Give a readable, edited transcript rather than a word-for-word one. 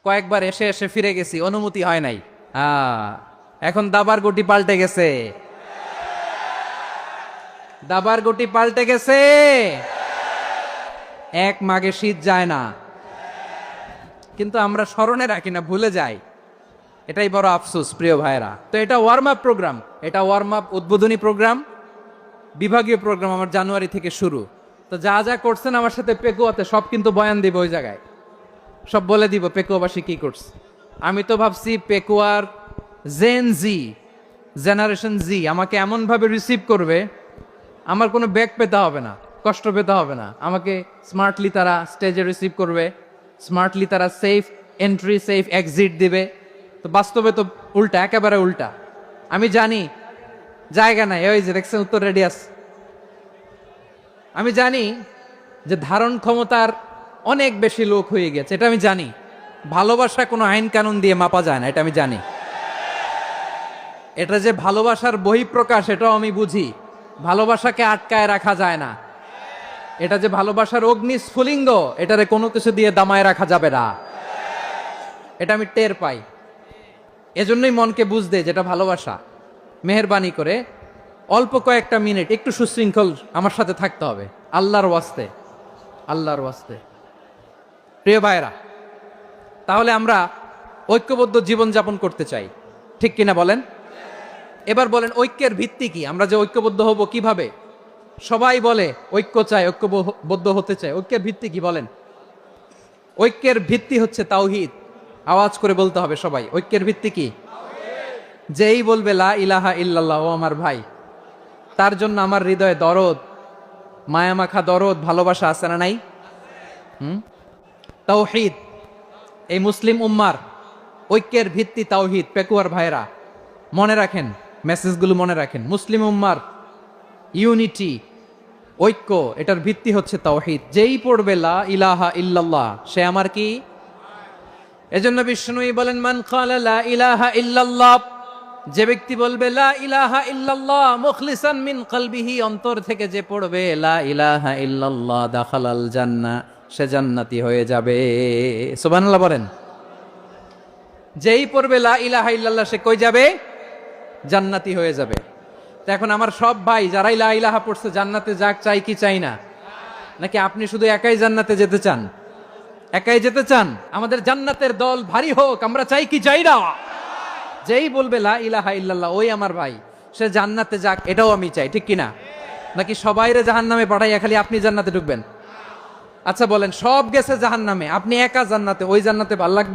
কয়েকবার এসে এসে ফিরে গেছি, অনুমতি হয় নাই। এখন দাবার গুটি পাল্টে গেছে, দাবার গুটি পাল্টে গেছে। এক মাঘে শীত যায় না, কিন্তু আমরা স্মরণে রাখি না, ভুলে যাই। এটাই বড় আফসোস প্রিয় ভাইরা। তো এটা ওয়ার্ম আপ প্রোগ্রাম, এটা ওয়ার্ম আপ উদ্বোধনী প্রোগ্রাম, বিভাগীয় প্রোগ্রাম আমার জানুয়ারি থেকে শুরু। তো যা যা করছেন আমার সাথে পেকুয়াতে সব কিন্তু বয়ান দিব, ওই জায়গায় সব বলে দিব পেকুয়াবাসী কি করছে। আমি তো ভাবছি পেকুয়ার জেনারেশন জি আমাকে এমনভাবে রিসিভ করবে, আমার কোনো ব্যাক পেতে হবে না, কষ্ট পেতে হবে না। আমাকে স্মার্টলি তারা স্টেজে রিসিভ করবে, স্মার্টলি তারা সেফ এন্ট্রি সেফ এক্সিট দিবে। তো বাস্তবে তো উল্টা, একেবারে উল্টা। আমি জানি জায়গা নাই, ওই যে দেখছেন উত্তর রেডিয়াস। আমি জানি যে ধারণ ক্ষমতার অনেক বেশি লোক হয়ে গেছে, এটা আমি জানি। ভালোবাসা কোনো আইন কানুন দিয়ে মাপা যায় না, এটা আমি জানি। এটা যে ভালোবাসার বহিঃপ্রকাশ এটাও আমি বুঝি। ভালোবাসাকে আটকায় রাখা যায় না। এটা যে ভালোবাসার অগ্নিস্ফুলিঙ্গ, এটারে কোনো কিছু দিয়ে দামায় রাখা যাবে না, এটা আমি টের পাই। এজন্যই মনকে বুঝতে যেটা ভালোবাসা। মেহেরবানি করে অল্প কয়েকটা মিনিট একটু সুশৃঙ্খল আমার সাথে থাকতে হবে, আল্লাহর ওয়াস্তে, আল্লাহর ওয়াস্তে। প্রিয় ভাইরা, তাহলে আমরা ঐক্যবদ্ধ জীবনযাপন করতে চাই, ঠিক কিনা বলেন? এবার বলেন ঐক্যের ভিত্তি কি? আমরা যে ঐক্যবদ্ধ হব কিভাবে? সবাই বলে ঐক্য চায়, ঐক্যবদ্ধ হতে চায়। ঐক্যের ভিত্তি কি বলেন? ঐক্যের ভিত্তি হচ্ছে তাওহীদ। আওয়াজ করে বলতে হবে সবাই, ঐক্যের ভিত্তি কি? যেই বলবে লা ইলাহা ইল্লাল্লাহ, ও আমার ভাই, তার জন্য আমার হৃদয়ে দরদ, মায়ামাখা দরদ, ভালোবাসা আছে না নাই? তাওহীদ। এই মুসলিম উম্মার ঐক্যের ভিত্তি তাওহীদ। পেকুয়ার ভাইরা মনে রাখেন, মেসেজগুলো মনে রাখেন। মুসলিম উম্মার ইউনিটি, ঐক্য, এটার ভিত্তি হচ্ছে তাওহীদ। যেই পড়বে লা ইলাহা ইল্লাল্লাহ, সে আমার কি? এজন্য বিষ্ণুই বলেন মান ক্বালা লা ইলাহা ইল্লাল্লাহ, যে ব্যক্তি বলবে লা ইলাহা ইল্লাল্লাহ মুখলিসান মিন কলবিহি, অন্তর থেকে যে পড়বে লা ইলাহা ইল্লাল্লাহ, দাখালাল জান্নাহ, সে জান্নাতি হয়ে যাবে। সুবহানাল্লাহ বলেন। যেই পড়বে লা ইলাহা ইল্লাল্লাহ, সে কই যাবে? জান্নাতি হয়ে যাবে। তো এখন আমার সব ভাই যারাই লা ইলাহা পড়ছে জান্নাতে যাক, চাই কি চাই না? নাকি আপনি শুধু একাই জান্নাতে যেতে চান? একাই যেতে চান? আমাদের জান্নাতের দল ভারী হোক, আমরা চাই কি চাই না? যেই বলবে লা ইলাহা ইল্লাল্লাহ, ওই আমার ভাই, সে জান্নাতে যাক, এটাও আমি চাই, ঠিক কিনা? নাকি সবাইরে জাহান্নামে পাঠাইয়া খালি আপনি জান্নাতে ঢুকবেন? আচ্ছা বলেন, সব গেছে জাহান্নামে, আপনি একা জান্নাতে, ওই জান্নাতে ভালো লাগবে?